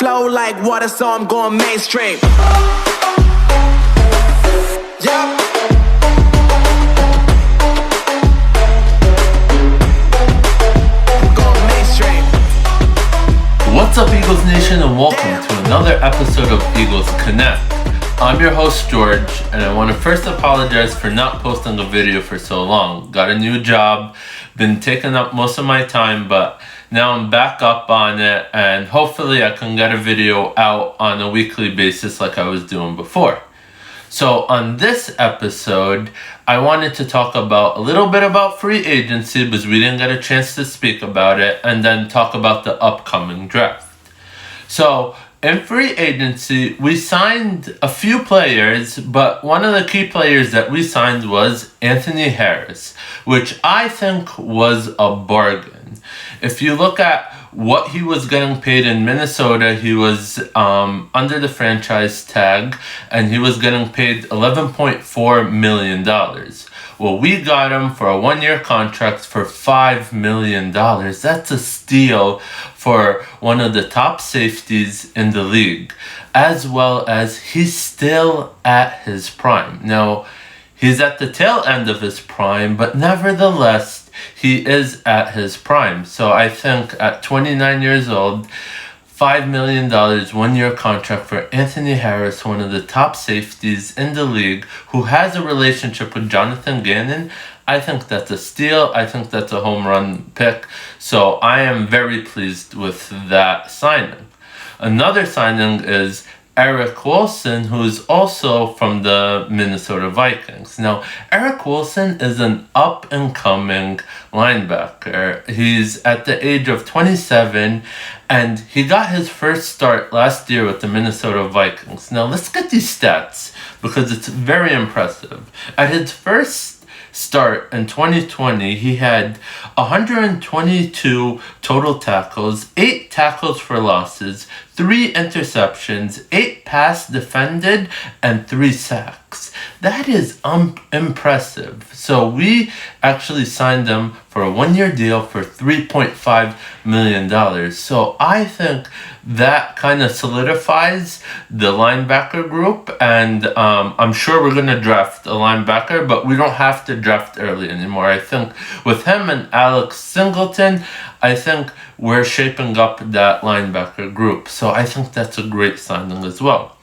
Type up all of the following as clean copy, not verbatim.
flow like water, so I'm going mainstream. Yeah. Going mainstream. What's up, Eagles Nation, and welcome to another episode of Eagles Connect. I'm your host, George, and I want to first apologize for not posting a video for so long. Got a new job, been taking up most of my time, but now I'm back up on it, and hopefully I can get a video out on a weekly basis like I was doing before. So on this episode, I wanted to talk about a little bit about free agency because we didn't get a chance to speak about it, and then talk about the upcoming draft. So in free agency, we signed a few players, but one of the key players that we signed was Anthony Harris, which I think was a bargain. If you look at what he was getting paid in Minnesota, he was under the franchise tag, and he was getting paid $11.4 million. Well, we got him for a one-year contract for $5 million. That's a steal for one of the top safeties in the league, as well as he's still at his prime. Now, he's at the tail end of his prime, but nevertheless, he is at his prime. So I think at 29 years old, $5 million, one-year contract for Anthony Harris, one of the top safeties in the league, who has a relationship with Jonathan Gannon. I think that's a steal. I think that's a home run pick. So I am very pleased with that signing. Another signing is Eric Wilson, who is also from the Minnesota Vikings. Now, Eric Wilson is an up-and-coming linebacker. He's at the age of 27, and he got his first start last year with the Minnesota Vikings. Now, let's get these stats, because it's very impressive. At his first start in 2020, he had 122 total tackles, 8 tackles for losses, 3 interceptions, 8 pass defended, and 3 sacks. That is impressive. So we actually signed him for a one-year deal for $3.5 million. So I think that kind of solidifies the linebacker group, and I'm sure we're going to draft a linebacker, but we don't have to draft early anymore. I think with him and Alex Singleton, I think we're shaping up that linebacker group. So I think that's a great signing as well.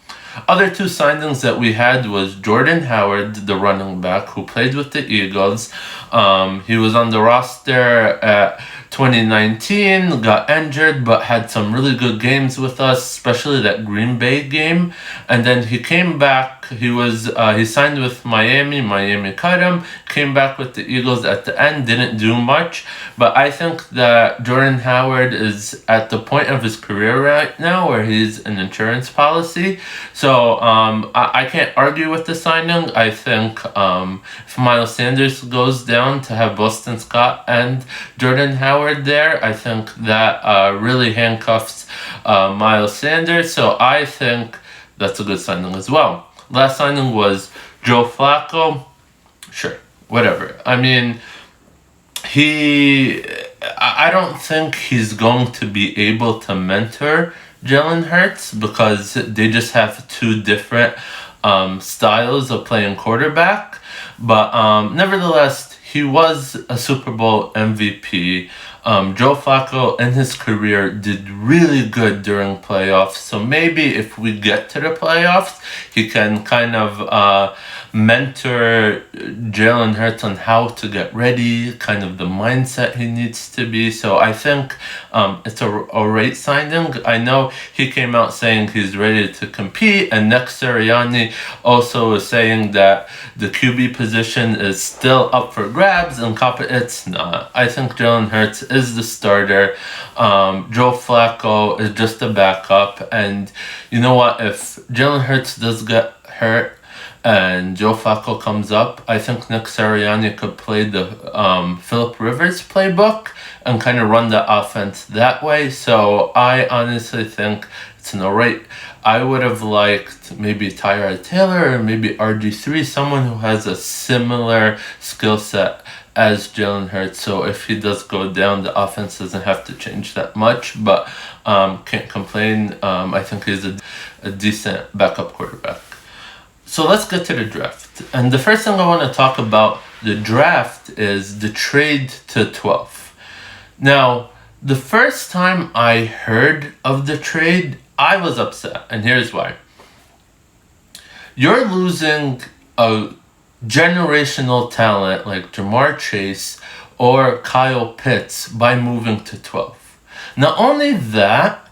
Other two signings that we had was Jordan Howard, the running back, who played with the Eagles. He was on the roster at 2019, got injured, but had some really good games with us, especially that Green Bay game. And then he came back. He signed with Miami. Miami cut him. Came back with the Eagles at the end. Didn't do much. But I think that Jordan Howard is at the point of his career right now where he's an insurance policy. So I can't argue with the signing. I think if Miles Sanders goes down, to have Boston Scott and Jordan Howard there, I think that really handcuffs Miles Sanders. So I think that's a good signing as well. Last signing was Joe Flacco. Sure, whatever. I mean, I don't think he's going to be able to mentor Jalen Hurts, because they just have two different styles of playing quarterback. But nevertheless, he was a Super Bowl MVP. Joe Flacco in his career did really good during playoffs. So maybe if we get to the playoffs, he can kind of mentor Jalen Hurts on how to get ready, kind of the mindset he needs to be. So I think it's a great signing. I know he came out saying he's ready to compete, and Nick Sirianni also is saying that the QB position is still up for grabs, and it's not. I think Jalen Hurts is the starter. Joe Flacco is just a backup, and you know what? If Jalen Hurts does get hurt and Joe Flacco comes up, I think Nick Sirianni could play the Phillip Rivers playbook and kind of run the offense that way. So I honestly think it's an alright. I would have liked maybe Tyrod Taylor or maybe RG3, someone who has a similar skill set as Jalen Hurts. So if he does go down, the offense doesn't have to change that much. But Can't complain. I think he's a decent backup quarterback. So let's get to the draft. And the first thing I want to talk about the draft is the trade to 12. Now, the first time I heard of the trade, I was upset. And here's why. You're losing a generational talent like Ja'Marr Chase or Kyle Pitts by moving to 12. Not only that,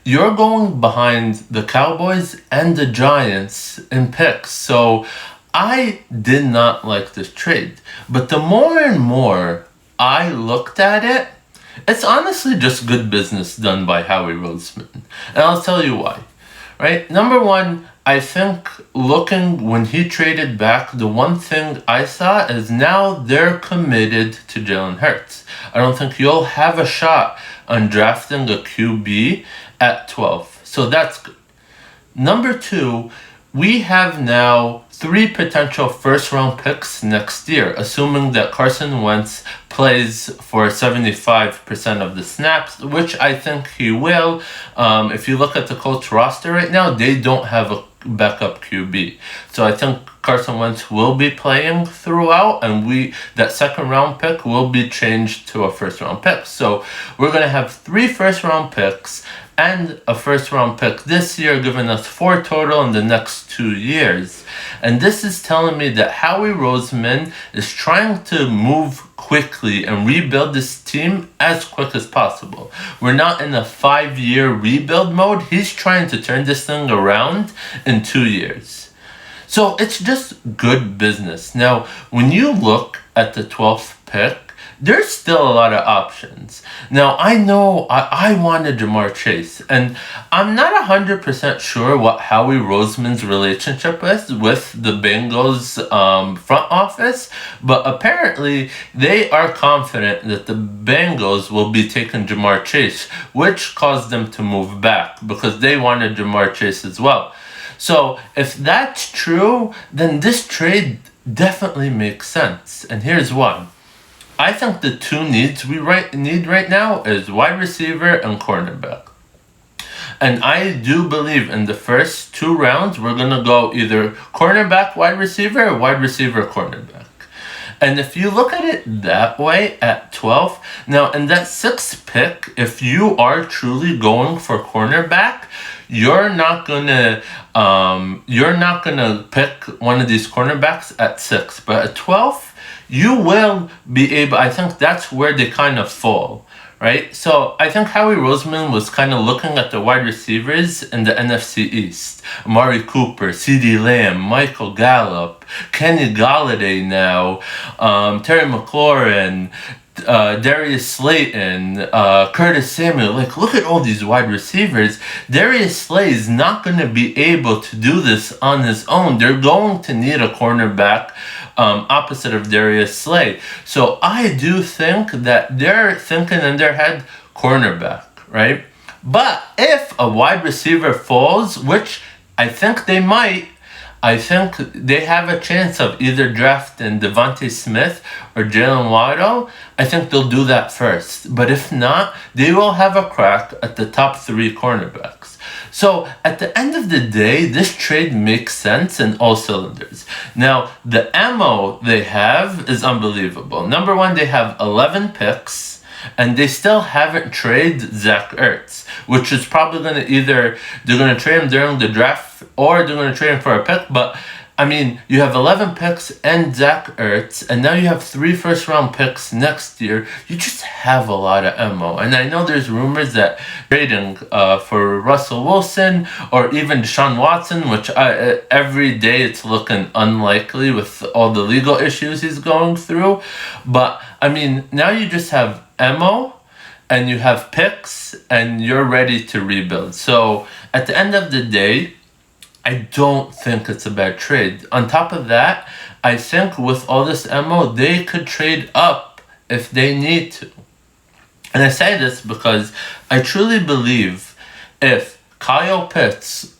you're going behind the Cowboys and the Giants in picks. So I did not like this trade. But the more and more I looked at it, it's honestly just good business done by Howie Roseman. And I'll tell you why. Right? Number one, I think looking when he traded back, the one thing I saw is now they're committed to Jalen Hurts. I don't think you'll have a shot on drafting a QB at 12. So that's good. Number two, we have now 3 potential first-round picks next year, assuming that Carson Wentz plays for 75% of the snaps, which I think he will. If you look at the Colts roster right now, they don't have a backup QB. So I think Carson Wentz will be playing throughout, and that second-round pick will be changed to a first-round pick. So we're going to have 3 first-round picks and a first-round pick this year, giving us 4 total in the next 2 years. And this is telling me that Howie Roseman is trying to move quickly and rebuild this team as quick as possible. We're not in a 5-year rebuild mode. He's trying to turn this thing around in 2 years. So it's just good business. Now, when you look at the 12th pick, there's still a lot of options. Now, I know I wanted Ja'Marr Chase, and I'm not 100% sure what Howie Roseman's relationship is with the Bengals front office, but apparently they are confident that the Bengals will be taking Ja'Marr Chase, which caused them to move back because they wanted Ja'Marr Chase as well. So if that's true, then this trade definitely makes sense, and here's why. I think the 2 needs we need right now is wide receiver and cornerback. And I do believe in the first 2 rounds, we're going to go either cornerback, wide receiver, cornerback. And if you look at it that way at 12, now in that 6th pick, if you are truly going for cornerback, you're not gonna pick one of these cornerbacks at 6, but at 12, you will be able. I think that's where they kind of fall, right? So I think Howie Roseman was kind of looking at the wide receivers in the NFC East. Amari Cooper, CeeDee Lamb, Michael Gallup, Kenny Golladay now, Terry McLaurin, Darius Slayton, Curtis Samuel. Like, look at all these wide receivers. Darius Slay is not going to be able to do this on his own. They're going to need a cornerback opposite of Darius Slay. So I do think that they're thinking in their head cornerback, right? But if a wide receiver falls, which I think they might, I think they have a chance of either drafting DeVonta Smith or Jaylen Waddle. I think they'll do that first. But if not, they will have a crack at the top 3 cornerbacks. So at the end of the day, this trade makes sense in all cylinders. Now, the ammo they have is unbelievable. Number one, they have 11 picks, and they still haven't traded Zach Ertz, which is probably going to they're going to trade him during the draft or they're going to trade him for a pick. But I mean, you have 11 picks and Zach Ertz, and now you have 3 first-round picks next year. You just have a lot of ammo. And I know there's rumors that trading for Russell Wilson or even Deshaun Watson, which every day it's looking unlikely with all the legal issues he's going through. But, I mean, now you just have ammo and you have picks and you're ready to rebuild. So, at the end of the day, I don't think it's a bad trade. On top of that, I think with all this ammo, they could trade up if they need to. And I say this because I truly believe if Kyle Pitts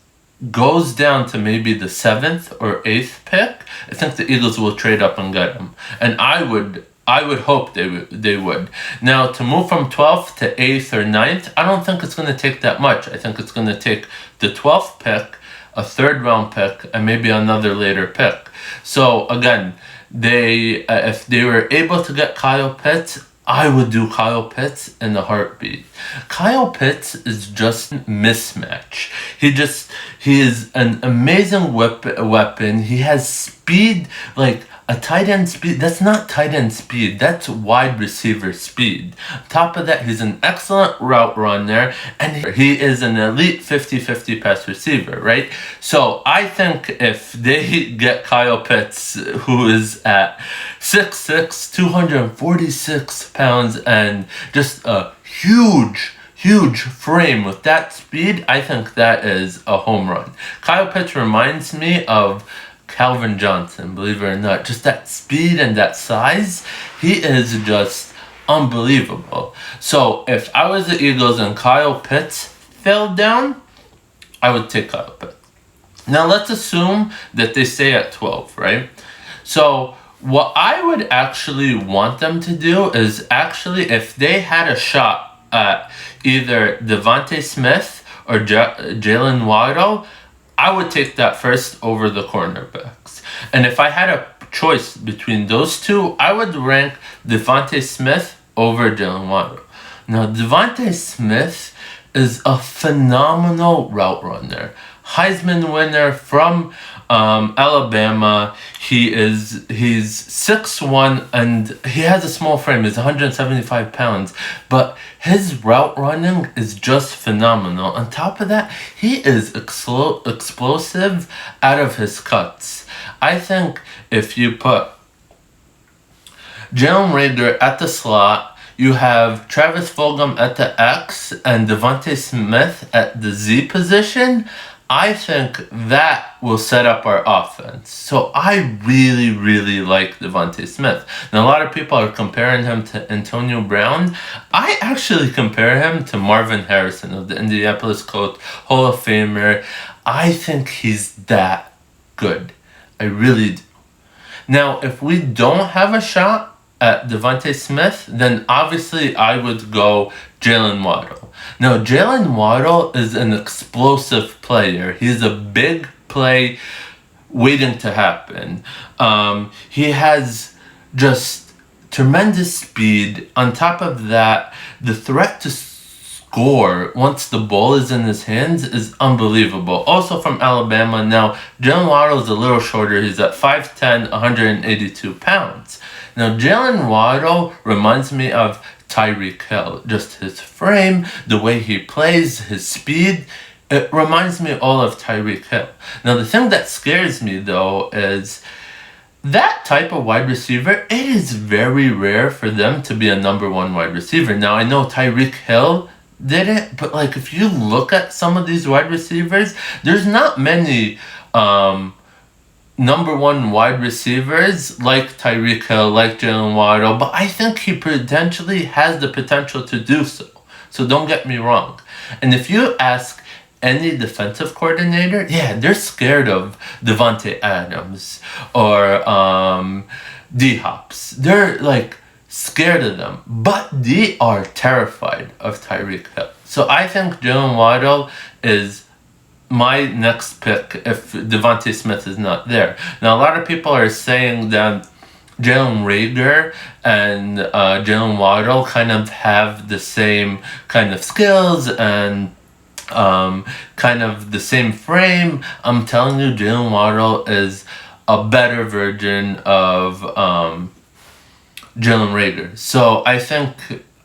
goes down to maybe the 7th or 8th pick, I think the Eagles will trade up and get him. And I would I would hope they would. Now, to move from 12th to 8th or 9th, I don't think it's going to take that much. I think it's going to take the 12th pick, a third round pick, and maybe another later pick. So again, if they were able to get Kyle Pitts, I would do Kyle Pitts in a heartbeat. Kyle Pitts is just mismatch. He is an amazing weapon. He has speed, like a tight end speed. That's not tight end speed. That's wide receiver speed. On top of that, he's an excellent route runner, and he is an elite 50-50 pass receiver, right? So I think if they get Kyle Pitts, who is at 6'6", 246 pounds, and just a huge frame with that speed, I think that is a home run. Kyle Pitts reminds me of Calvin Johnson, believe it or not. Just that speed and that size, he is just unbelievable. So if I was the Eagles and Kyle Pitts fell down, I would take Kyle Pitts. Now let's assume that they stay at 12, right? So what I would actually want them to do is actually, if they had a shot at either DeVonta Smith or Jaylen Waddle, I would take that first over the cornerbacks. And if I had a choice between those two, I would rank DeVonta Smith over Jaylen Waddle. Now, DeVonta Smith is a phenomenal route runner. Heisman winner from Alabama. He's 6'1", and he has a small frame. He's 175 pounds, but his route running is just phenomenal. On top of that, he is explosive out of his cuts. I think if you put Jalen Reagor at the slot, you have Travis Fulgham at the X and DeVonta Smith at the Z position, I think that will set up our offense. So I really like DeVonta Smith. Now, a lot of people are comparing him to Antonio Brown. I actually compare him to Marvin Harrison of the Indianapolis Colts, Hall of Famer. I think he's that good. I really do. Now, if we don't have a shot at DeVonta Smith, then obviously I would go Jaylen Waddle. Now, Jaylen Waddle is an explosive player. He's a big play waiting to happen. He has just tremendous speed. On top of that, the threat to score once the ball is in his hands is unbelievable. Also from Alabama. Now, Jaylen Waddle is a little shorter. He's at 5'10", 182 pounds. Now, Jaylen Waddle reminds me of Tyreek Hill. Just his frame, the way he plays, his speed, it reminds me all of Tyreek Hill. Now, the thing that scares me, though, is that type of wide receiver, it is very rare for them to be a number one wide receiver. Now, I know Tyreek Hill did it, but like if you look at some of these wide receivers, there's not many number one wide receivers like Tyreek Hill, like Jaylen Waddle, but I think he potentially has the potential to do so. So don't get me wrong. And if you ask any defensive coordinator, yeah, they're scared of Devontae Adams or D-Hops. They're like scared of them, but they are terrified of Tyreek Hill. So I think Jaylen Waddle is my next pick if DeVonta Smith is not there. Now, a lot of people are saying that Jalen Reagor and Jaylen Waddle kind of have the same kind of skills and kind of the same frame. I'm telling you, Jaylen Waddle is a better version of Jalen Reagor. So I think,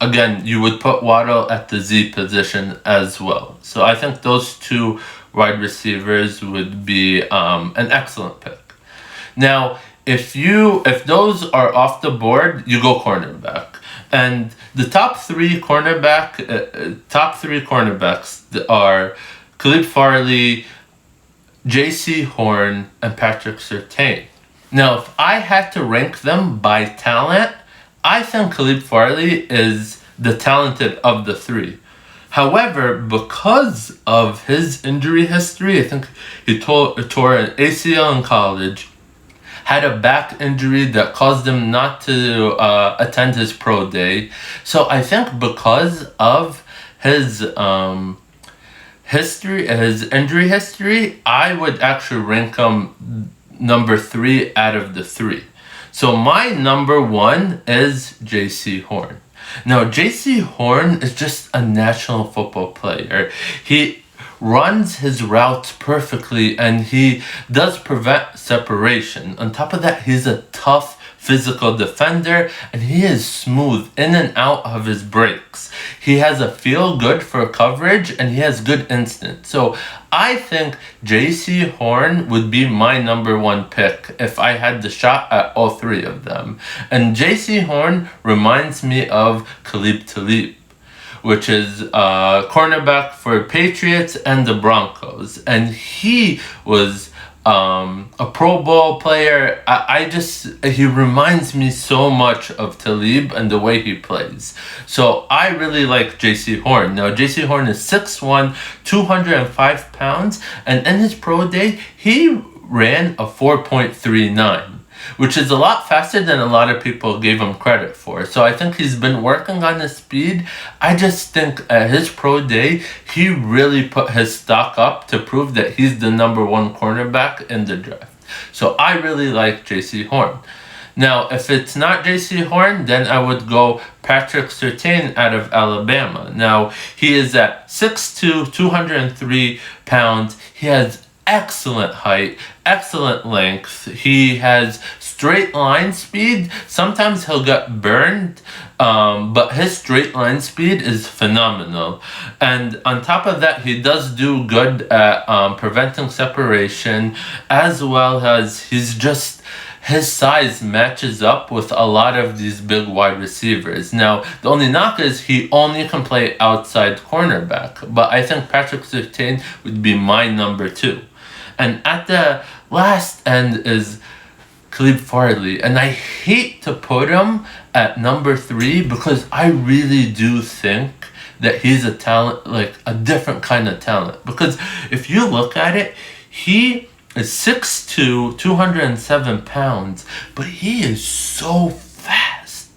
again, you would put Waddle at the Z position as well. So I think those two wide receivers would be an excellent pick. Now, if those are off the board, you go cornerback. And the top three cornerbacks are Khalid Farley, Jaycee Horn, and Patrick Surtain. Now, if I had to rank them by talent, I think Khalid Farley is the talented of the three. However, because of his injury history, I think he tore an ACL in college, had a back injury that caused him not to attend his pro day. So I think because of his injury history, I would actually rank him number 3 out of the 3. So my number 1 is Jaycee Horn. Now, Jaycee Horn is just a national football player. He runs his routes perfectly, and he does prevent separation. On top of that, he's a tough physical defender, and he is smooth in and out of his breaks. He has a feel good for coverage, and he has good instinct. So I think Jaycee Horn would be my number 1 pick if I had the shot at all 3 of them. And Jaycee Horn reminds me of Kelley, which is cornerback for Patriots and the Broncos. And he was a Pro Bowl player. He reminds me so much of Talib and the way he plays. So I really like Jaycee Horn. Now, Jaycee Horn is 6'1", 205 pounds, and in his pro day, he ran a 4.39. which is a lot faster than a lot of people gave him credit for. So I think he's been working on his speed. I just think at his pro day, he really put his stock up to prove that he's the number 1 cornerback in the draft. So I really like Jaycee Horn. Now, if it's not Jaycee Horn, then I would go Patrick Surtain out of Alabama. Now, he is at 6'2", 203 pounds. He has excellent height, excellent length. He has straight line speed. Sometimes he'll get burned, but his straight line speed is phenomenal. And on top of that, he does do good at preventing separation, as well as his size matches up with a lot of these big wide receivers. Now, the only knock is he only can play outside cornerback, but I think Patrick Surtain would be my number 2. And at the last end is Farley, and I hate to put him at number 3 because I really do think that he's a talent, like a different kind of talent. Because if you look at it, he is 6'2", 207 pounds, but he is so fast.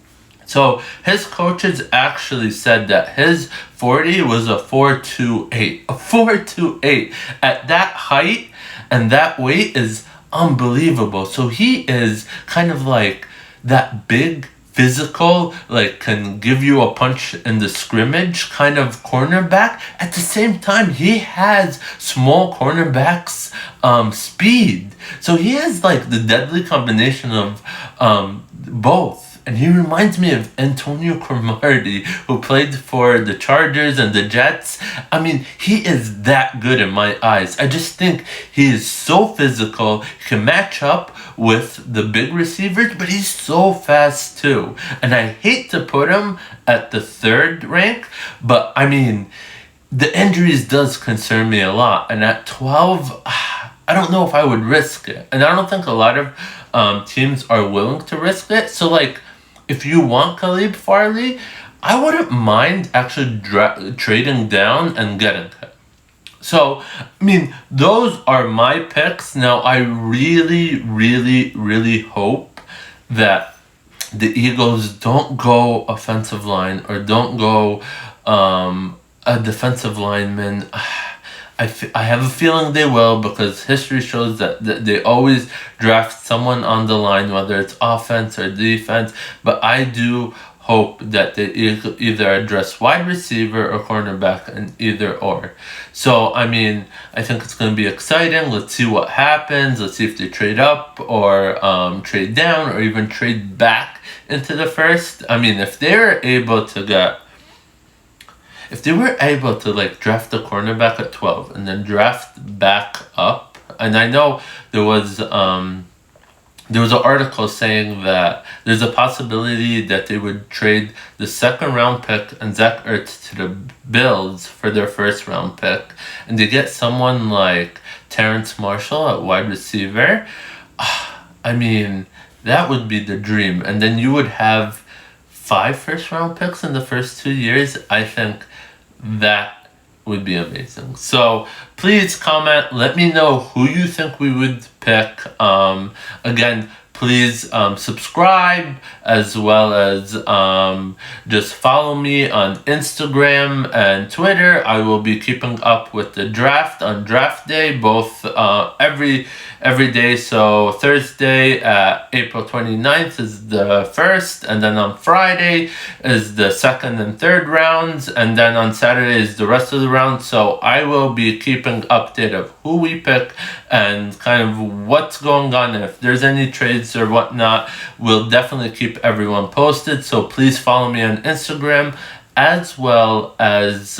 So his coaches actually said that his 40 was a 4.28. A 4.28 at that height and that weight is unbelievable. So he is kind of like that big, physical, like can give you a punch in the scrimmage kind of cornerback. At the same time, he has small cornerbacks speed. So he has like the deadly combination of both. And he reminds me of Antonio Cromartie, who played for the Chargers and the Jets. I mean, he is that good in my eyes. I just think he is so physical. He can match up with the big receivers, but he's so fast too. And I hate to put him at the 3rd rank, but I mean, the injuries does concern me a lot. And at 12, I don't know if I would risk it. And I don't think a lot of teams are willing to risk it. So like, if you want Farley, I wouldn't mind actually trading down and getting him. So, I mean, those are my picks. Now, I really, really, really hope that the Eagles don't go offensive line or don't go a defensive lineman. I have a feeling they will, because history shows that they always draft someone on the line, whether it's offense or defense. But I do hope that they either address wide receiver or cornerback, and either or. So, I mean, I think it's going to be exciting. Let's see what happens. Let's see if they trade up or trade down or even trade back into the first. I mean, if they're able to like draft the cornerback at 12 and then draft back up, and I know there was an article saying that there's a possibility that they would trade the 2nd round pick and Zach Ertz to the Bills for their 1st round pick, and they get someone like Terrence Marshall at wide receiver. I mean, that would be the dream. And then you would have 5 first round picks in the first 2 years. I think that would be amazing. So please comment, let me know who you think we would pick. Again, please subscribe, as well as just follow me on Instagram and Twitter. I will be keeping up with the draft on draft day, both every day. So Thursday, April 29th is the first, and then on Friday is the second and third rounds, and then on Saturday is the rest of the rounds. So I will be keeping update of who we pick and kind of what's going on. If there's any trades or whatnot, we'll definitely keep everyone posted. So please follow me on Instagram as well as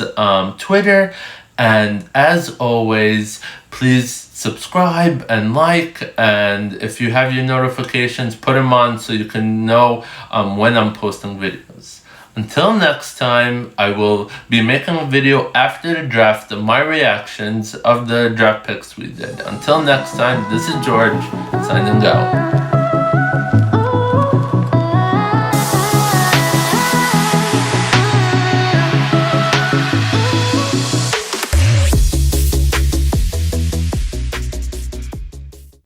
Twitter. And as always, please subscribe and like, and if you have your notifications, put them on so you can know when I'm posting videos. Until next time, I will be making a video after the draft of my reactions of the draft picks we did. Until next time, this is George, signing out.